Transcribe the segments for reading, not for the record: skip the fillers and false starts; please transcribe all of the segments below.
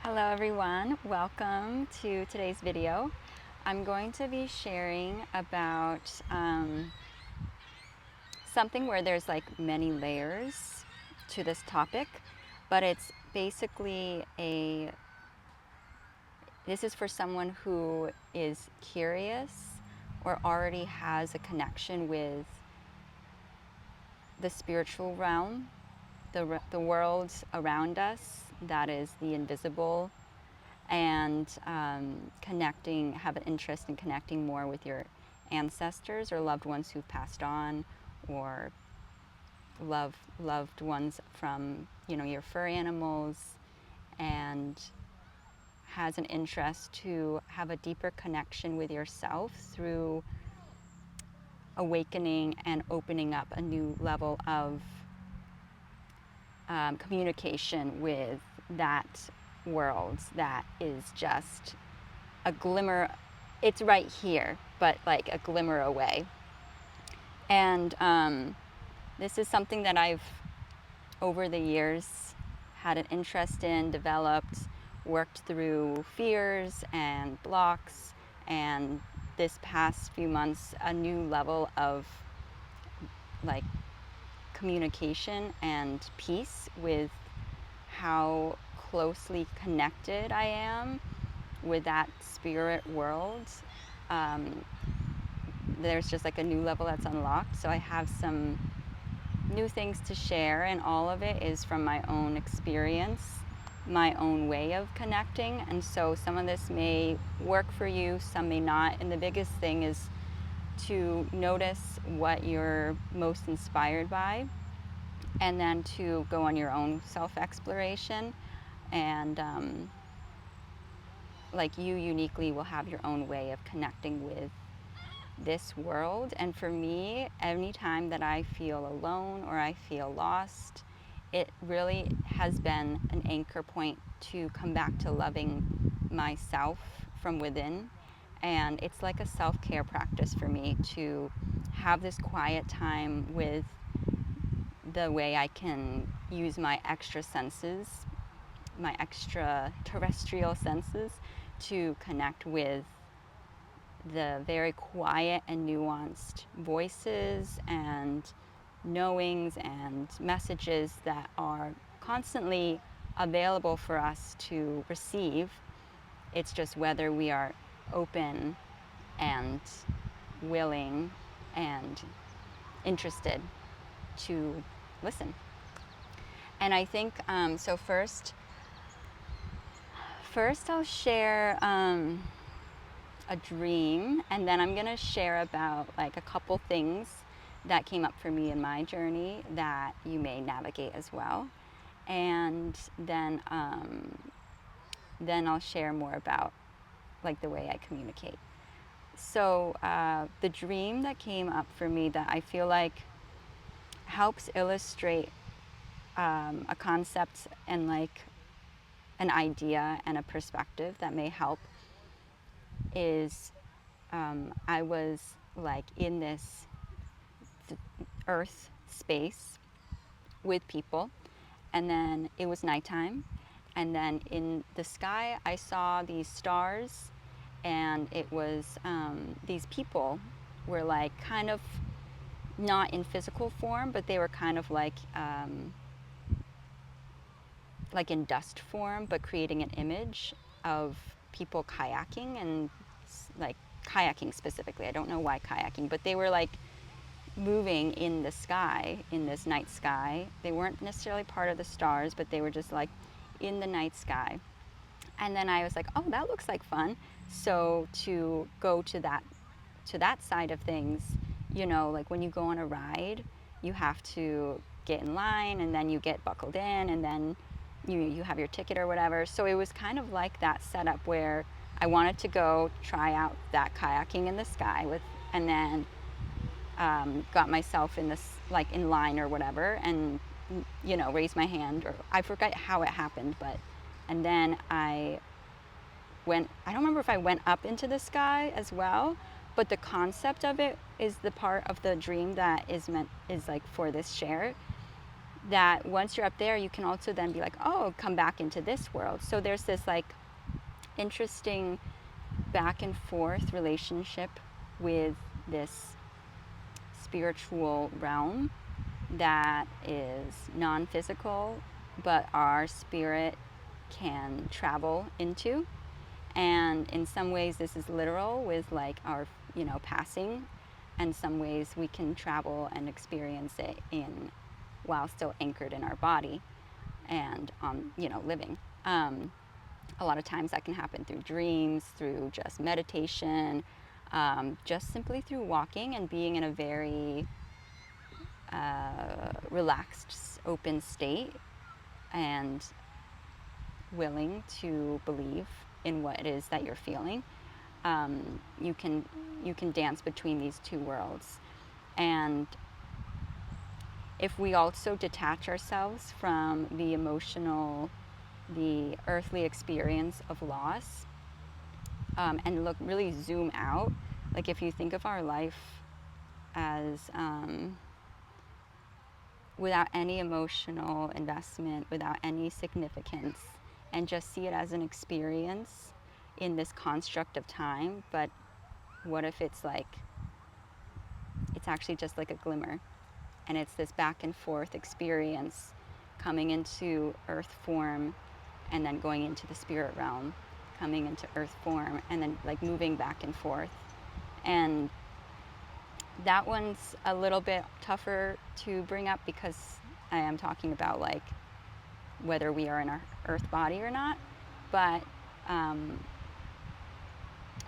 Hello everyone, welcome to today's video. I'm going to be sharing about something where there's like many layers to this topic, but it's basically this is for someone who is curious or already has a connection with the spiritual realm, the world around us that is the invisible, and have an interest in connecting more with your ancestors or loved ones who've passed on, or loved ones from your fur animals, and has an interest to have a deeper connection with yourself through awakening and opening up a new level of communication with that world that is just a glimmer. It's right here, but like a glimmer away. And this is something that I've, over the years, had an interest in, developed, worked through fears and blocks, and this past few months, a new level of like communication and peace with how closely connected I am with that spirit world. There's just like a new level that's unlocked. So I have some new things to share, and all of it is from my own experience, my own way of connecting. And so some of this may work for you, some may not. And the biggest thing is to notice what you're most inspired by, and then to go on your own self-exploration. And like, you uniquely will have your own way of connecting with this world. And for me, anytime that I feel alone or I feel lost, it really has been an anchor point to come back to loving myself from within. And it's like a self-care practice for me to have this quiet time with the way I can use my extra senses, my extra terrestrial senses, to connect with the very quiet and nuanced voices and knowings and messages that are constantly available for us to receive. It's just whether we are open and willing and interested to listen. And I think, so first I'll share a dream, and then I'm going to share about like a couple things that came up for me in my journey that you may navigate as well. And then I'll share more about like the way I communicate. So the dream that came up for me that I feel like helps illustrate a concept and like an idea and a perspective that may help is I was like in this earth space with people, and then it was nighttime, and then in the sky I saw these stars, and it was these people were like kind of not in physical form, but they were kind of like in dust form, but creating an image of people kayaking, and like kayaking specifically. I don't know why kayaking, but they were like moving in the sky, in this night sky. They weren't necessarily part of the stars, but they were just like in the night sky. And then I was like, oh, that looks like fun. So to go to that side of things, like when you go on a ride, you have to get in line, and then you get buckled in, and then you have your ticket or whatever. So it was kind of like that setup where I wanted to go try out that kayaking in the sky with, and then got myself in this, like in line or whatever, and raised my hand, or I forget how it happened, but, and then I don't remember if I went up into the sky as well, but the concept of it is the part of the dream that is like for this share. that once you're up there, you can also then be like, oh, come back into this world. So there's this like interesting back and forth relationship with this spiritual realm that is non-physical, but our spirit can travel into. And in some ways this is literal with like our, passing, and some ways we can travel and experience it in while still anchored in our body and living. A lot of times that can happen through dreams, through just meditation, just simply through walking and being in a very relaxed, open state and willing to believe in what it is that you're feeling. You can dance between these two worlds. And if we also detach ourselves from the emotional, the earthly experience of loss, and really zoom out, like if you think of our life as without any emotional investment, without any significance, and just see it as an experience in this construct of time. But what if it's actually just like a glimmer, and it's this back and forth experience coming into earth form and then going into the spirit realm, coming into earth form and then like moving back and forth. And that one's a little bit tougher to bring up because I am talking about like whether we are in our earth body or not. But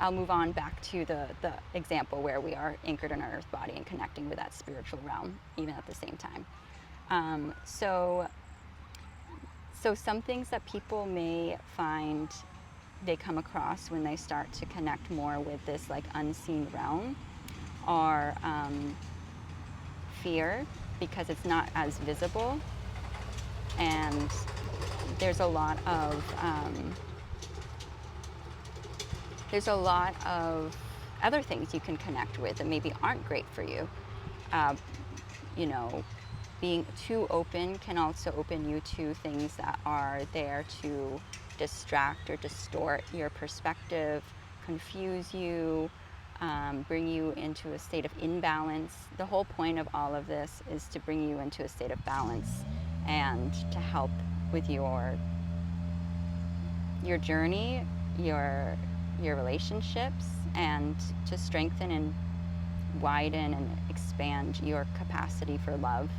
I'll move on back to the example where we are anchored in our earth body and connecting with that spiritual realm even at the same time. So some things that people may find they come across when they start to connect more with this like unseen realm are fear, because it's not as visible, and there's a lot of other things you can connect with that maybe aren't great for you. Being too open can also open you to things that are there to distract or distort your perspective, confuse you, bring you into a state of imbalance. The whole point of all of this is to bring you into a state of balance and to help with your journey, your relationships, and to strengthen and widen and expand your capacity for love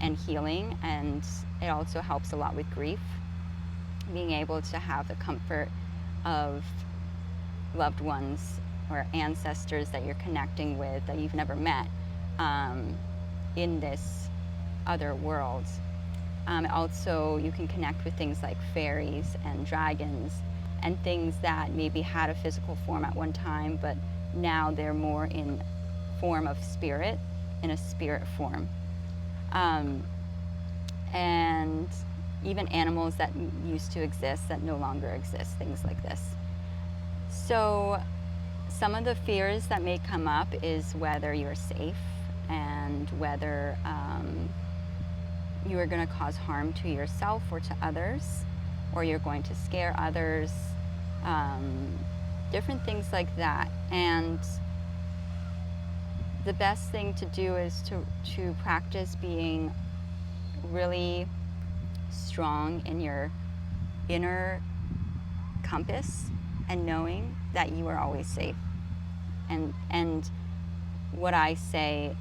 and healing. And it also helps a lot with grief, being able to have the comfort of loved ones or ancestors that you're connecting with that you've never met in this other world. Also, you can connect with things like fairies and dragons and things that maybe had a physical form at one time, but now they're more in form of spirit, in a spirit form. And even animals that used to exist that no longer exist, things like this. So some of the fears that may come up is whether you're safe and whether you are going to cause harm to yourself or to others, or you're going to scare others, different things like that. And the best thing to do is to practice being really strong in your inner compass and knowing that you are always safe. And what I say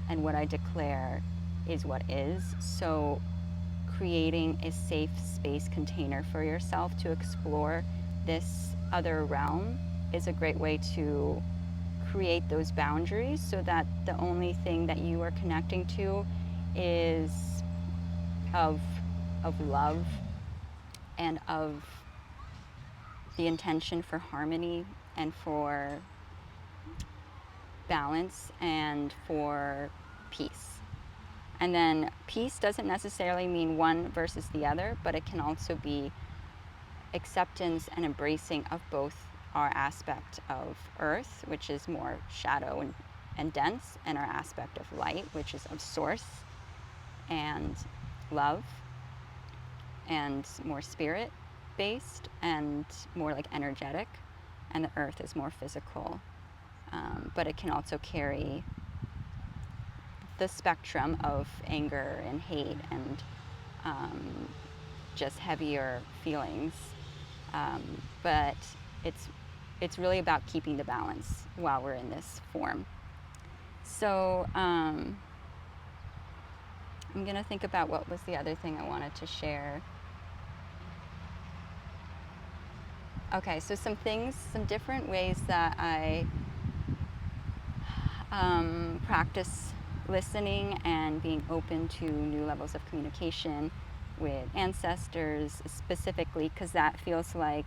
and what I declare is what is. So creating a safe space container for yourself to explore this other realm is a great way to create those boundaries, so that the only thing that you are connecting to is of love and of the intention for harmony and for balance and for peace. And then peace doesn't necessarily mean one versus the other, but it can also be acceptance and embracing of both our aspect of earth, which is more shadow and dense, and our aspect of light, which is of source and love and more spirit based and more like energetic, and the earth is more physical. But it can also carry the spectrum of anger and hate and um, just heavier feelings. But it's really about keeping the balance while we're in this form. So I'm gonna think about what was the other thing I wanted to share. Okay, so some different ways that I practice listening and being open to new levels of communication with ancestors specifically, because that feels like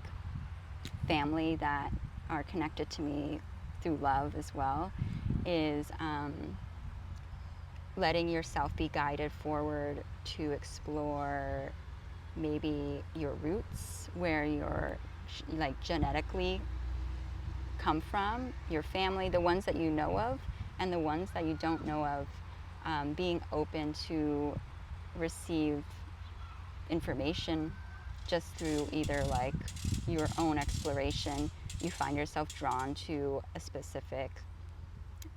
family that are connected to me through love as well, is letting yourself be guided forward to explore maybe your roots, where you're like genetically come from, your family, the ones that you know of and the ones that you don't know of, being open to receive information just through either like your own exploration. You find yourself drawn to a specific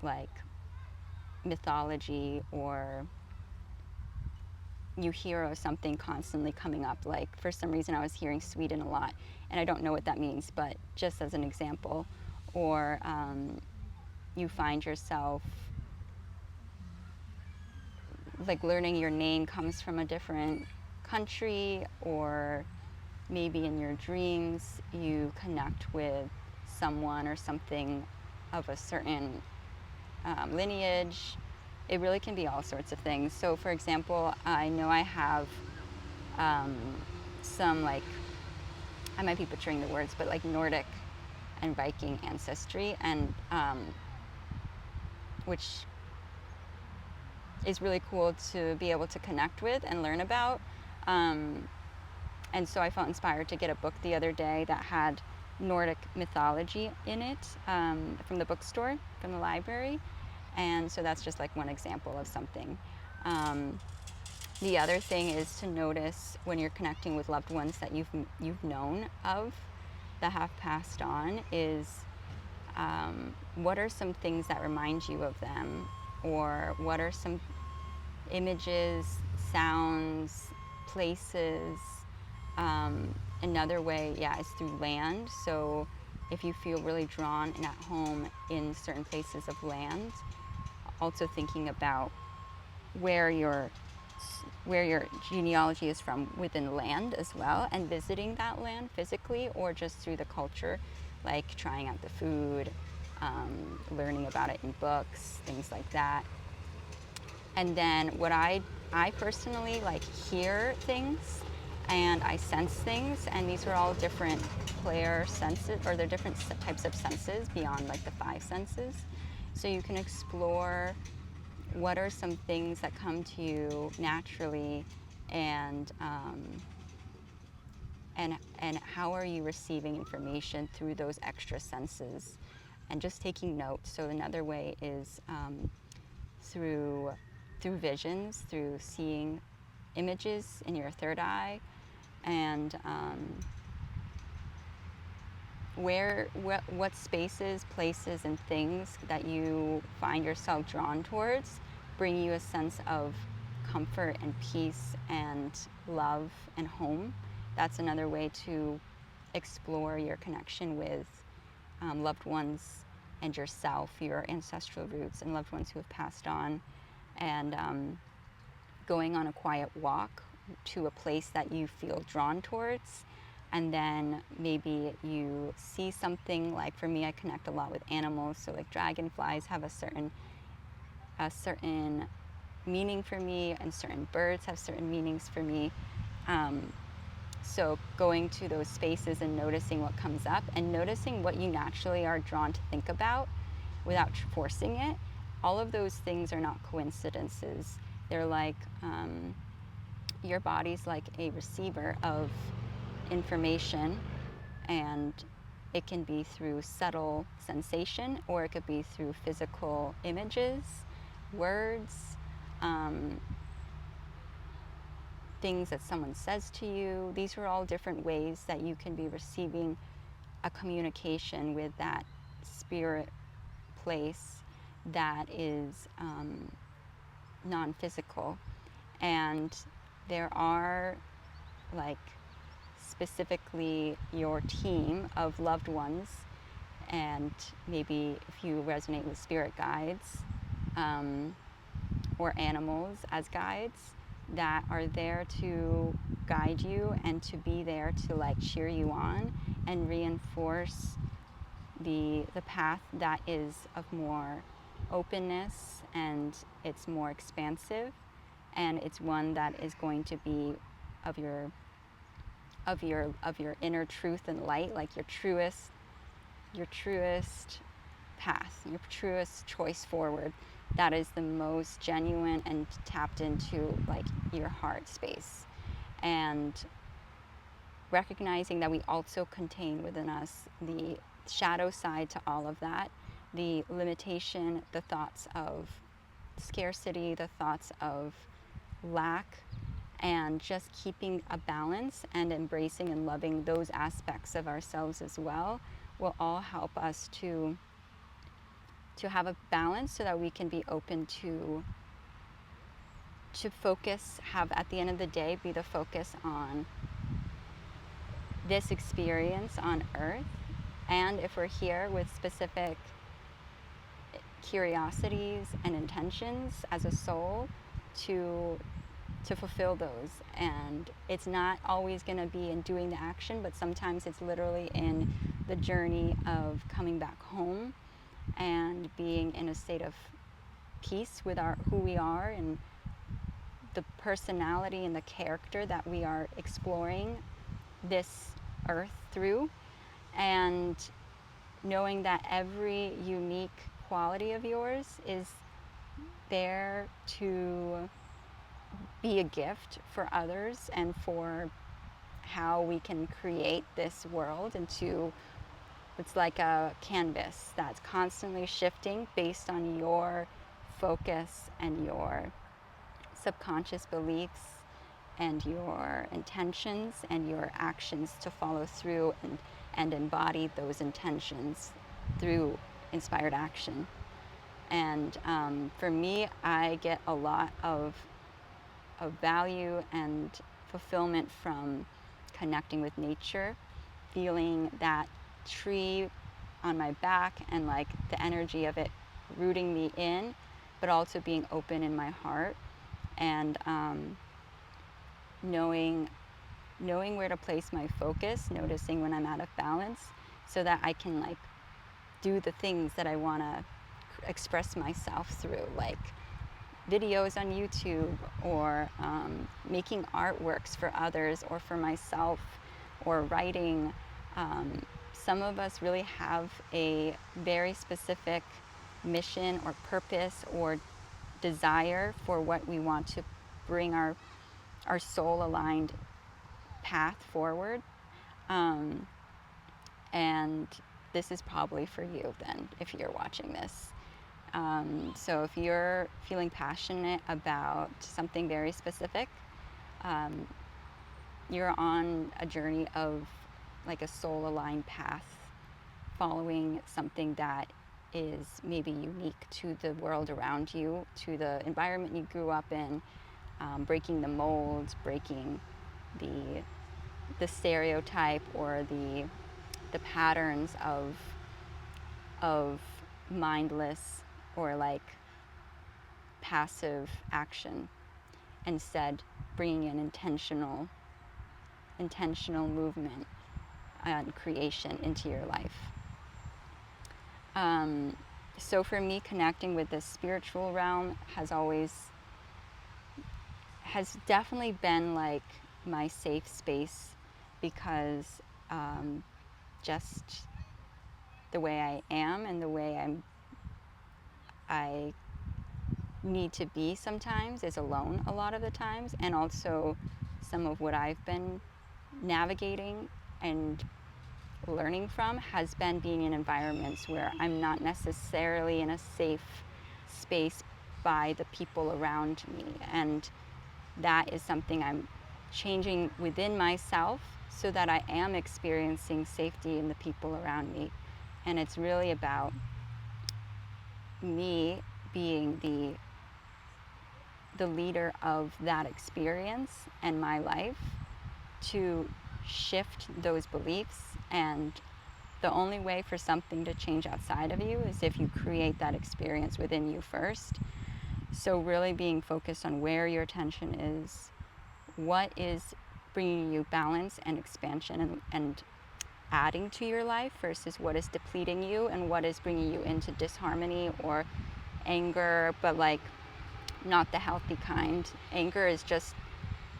like mythology, or you hear of something constantly coming up. Like for some reason I was hearing Sweden a lot and I don't know what that means, but just as an example. Or you find yourself like learning your name comes from a different country, or maybe in your dreams you connect with someone or something of a certain lineage. It really can be all sorts of things. So for example, I know I have um, some like, I might be butchering the words, but like Nordic and Viking ancestry, and which is really cool to be able to connect with and learn about. And so I felt inspired to get a book the other day that had Nordic mythology in it, from the bookstore, from the library. And so that's just like one example of something. The other thing is to notice when you're connecting with loved ones that you've known of that have passed on, is what are some things that remind you of them, or what are some images, sounds, places. Another way, yeah, is through land. So if you feel really drawn and at home in certain places of land, also thinking about where your genealogy is from within land as well, and visiting that land physically or just through the culture, like trying out the food, learning about it in books, things like that. And then what I personally like hear things and I sense things, and these are all different clair senses, or they're different types of senses beyond like the five senses. So you can explore what are some things that come to you naturally, and and how are you receiving information through those extra senses, and just taking notes. So another way is through visions, through seeing images in your third eye, and what spaces, places, and things that you find yourself drawn towards bring you a sense of comfort and peace and love and home. That's another way to explore your connection with loved ones and yourself, your ancestral roots and loved ones who have passed on. And going on a quiet walk to a place that you feel drawn towards, and then maybe you see something. Like for me, I connect a lot with animals, so like dragonflies have a certain meaning for me, and certain birds have certain meanings for me. So going to those spaces and noticing what comes up, and noticing what you naturally are drawn to think about without forcing it. All of those things are not coincidences. They're like your body's like a receiver of information, and it can be through subtle sensation, or it could be through physical images, words. things that someone says to you. These are all different ways that you can be receiving a communication with that spirit place that is non-physical. And there are, like, specifically your team of loved ones, and maybe if you resonate with spirit guides, or animals as guides, that are there to guide you and to be there to, like, cheer you on and reinforce the path that is of more openness, and it's more expansive, and it's one that is going to be of your inner truth and light, like your truest path, your truest choice forward, that is the most genuine and tapped into, like, your heart space. And recognizing that we also contain within us the shadow side to all of that, the limitation, the thoughts of scarcity, the thoughts of lack, and just keeping a balance and embracing and loving those aspects of ourselves as well will all help us to have a balance, so that we can be open to focus, have, at the end of the day, be the focus on this experience on earth. And if we're here with specific curiosities and intentions as a soul, to fulfill those. And it's not always going to be in doing the action, but sometimes it's literally in the journey of coming back home and being in a state of peace with who we are, and the personality and the character that we are exploring this earth through, and knowing that every unique quality of yours is there to be a gift for others, and for how we can create this world into, it's like a canvas that's constantly shifting based on your focus and your subconscious beliefs and your intentions and your actions to follow through and embody those intentions through inspired action. And for me, I get a lot of value and fulfillment from connecting with nature, feeling that tree on my back and, like, the energy of it rooting me in, but also being open in my heart, and knowing where to place my focus, noticing when I'm out of balance, so that I can, like, do the things that I want to express myself through, like videos on YouTube, or making artworks for others or for myself, or writing. Some of us really have a very specific mission or purpose or desire for what we want to bring our soul aligned path forward. And this is probably for you then, if you're watching this. So if you're feeling passionate about something very specific, you're on a journey of, like, a soul aligned path, following something that is maybe unique to the world around you, to the environment you grew up in, breaking the molds, breaking the stereotype or the patterns of mindless or, like, passive action. Instead, bringing in intentional movement and creation into your life. So for me, connecting with this spiritual realm has definitely been, like, my safe space, because just the way I am and the way I need to be sometimes is alone a lot of the times, and also some of what I've been navigating and learning from has been being in environments where I'm not necessarily in a safe space by the people around me, and that is something I'm changing within myself so that I am experiencing safety in the people around me. And it's really about me being the leader of that experience and my life to shift those beliefs. And the only way for something to change outside of you is if you create that experience within you first. So really being focused on where your attention is, what is bringing you balance and expansion and adding to your life versus what is depleting you and what is bringing you into disharmony or anger, but like not the healthy kind. Anger is just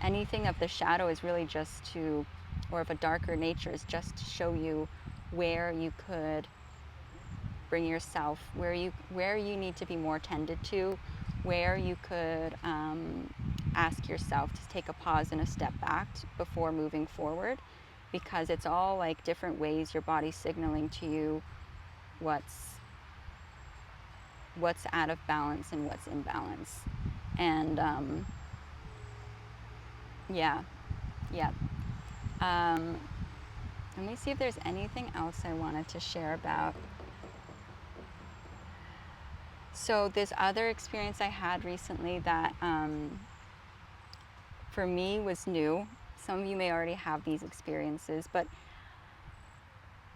anything of the shadow is really just to, or of a darker nature, is just to show you where you could bring yourself, where you need to be more tended to, where you could ask yourself to take a pause and a step back before moving forward, because it's all like different ways your body's signaling to you what's out of balance and what's in balance. And yeah. Let me see if there's anything else I wanted to share about. So this other experience I had recently that for me was new. Some of you may already have these experiences, but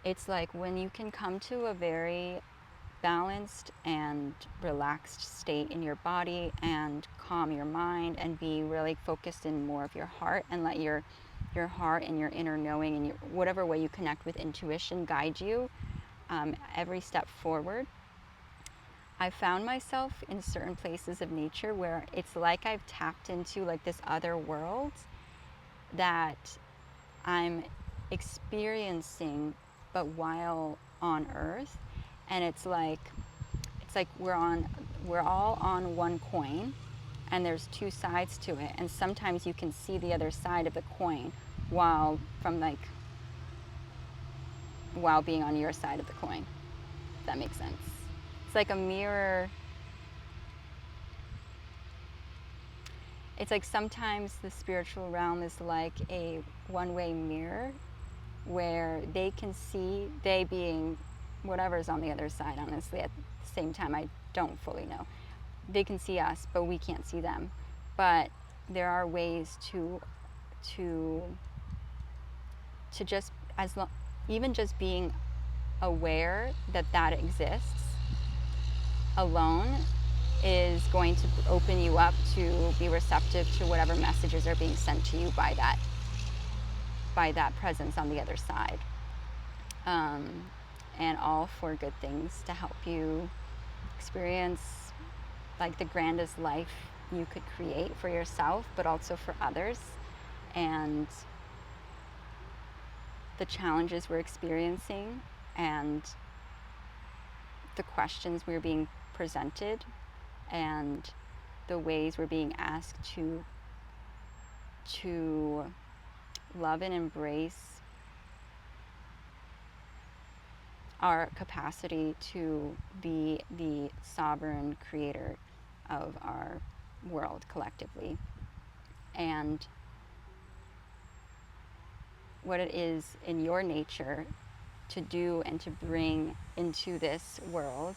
it's like when you can come to a very balanced and relaxed state in your body and calm your mind and be really focused in more of your heart and let your heart and your inner knowing and whatever way you connect with intuition guide you every step forward. I found myself in certain places of nature where it's like I've tapped into like this other world that I'm experiencing, but while on Earth. And it's like we're all on one coin, and there's two sides to it. And sometimes you can see the other side of the coin while being on your side of the coin. If that makes sense. It's like a mirror. It's like sometimes the spiritual realm is like a one-way mirror where they can see, they being whatever's on the other side, honestly, at the same time, I don't fully know. They can see us, but we can't see them. But there are ways to just, even just being aware that exists alone is going to open you up to be receptive to whatever messages are being sent to you by that presence on the other side. And all for good things, to help you experience like the grandest life you could create for yourself, but also for others. And the challenges we're experiencing and the questions we're being presented and the ways we're being asked to love and embrace our capacity to be the sovereign creator of our world collectively, and what it is in your nature to do and to bring into this world,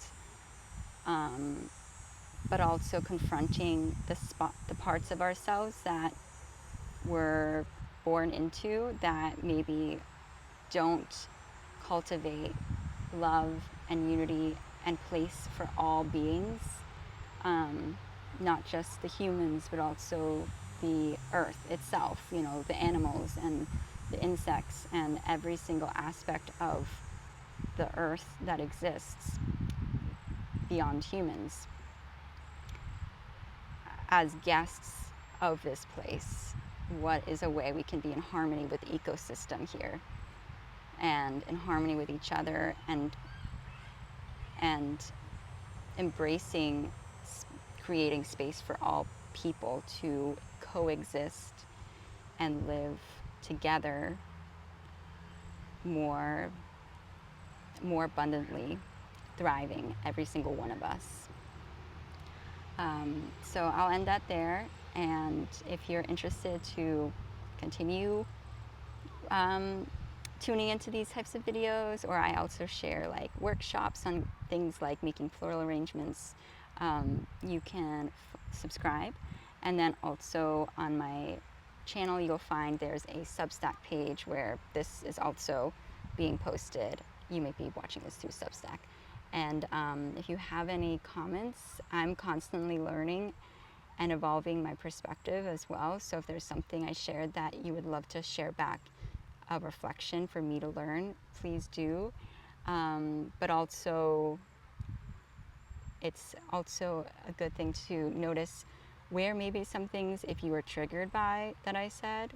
but also confronting the parts of ourselves that we're born into that maybe don't cultivate love and unity and place for all beings, not just the humans, but also the earth itself, the animals and the insects and every single aspect of the earth that exists beyond humans. As guests of this place, what is a way we can be in harmony with the ecosystem here and in harmony with each other, and embracing creating space for all people to coexist and live together more abundantly, thriving, every single one of us. So I'll end that there, and if you're interested to continue tuning into these types of videos, or I also share like workshops on things like making floral arrangements, you can subscribe. And then also on my channel, you'll find there's a Substack page where this is also being posted. You may be watching this through Substack. And if you have any comments, I'm constantly learning and evolving my perspective as well. So if there's something I shared that you would love to share back, a reflection for me to learn, please do. But also, it's also a good thing to notice where maybe some things, if you were triggered by that I said,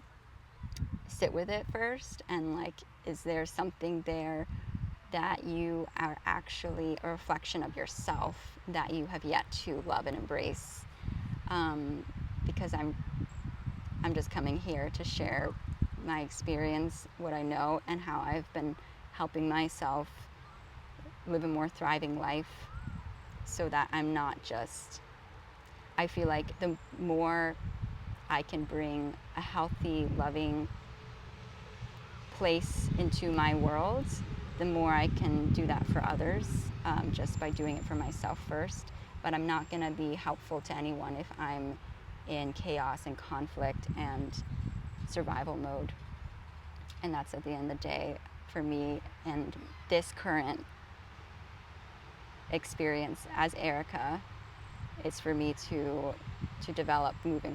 sit with it first, and like, is there something there that you are actually a reflection of yourself that you have yet to love and embrace? Because I'm just coming here to share my experience, what I know, and how I've been helping myself live a more thriving life, so that I'm not just, I feel like the more I can bring a healthy, loving place into my world, the more I can do that for others, just by doing it for myself first. But I'm not going to be helpful to anyone if I'm in chaos and conflict and survival mode. And that's, at the end of the day, for me and this current experience as Erica, it's for me to develop, moving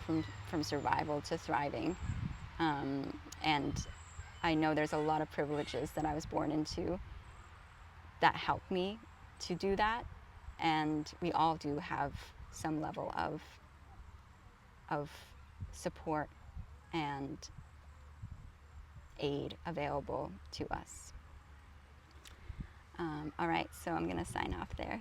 from survival to thriving. And I know there's a lot of privileges that I was born into that help me to do that. And we all do have some level of support and aid available to us. All right, so I'm going to sign off there.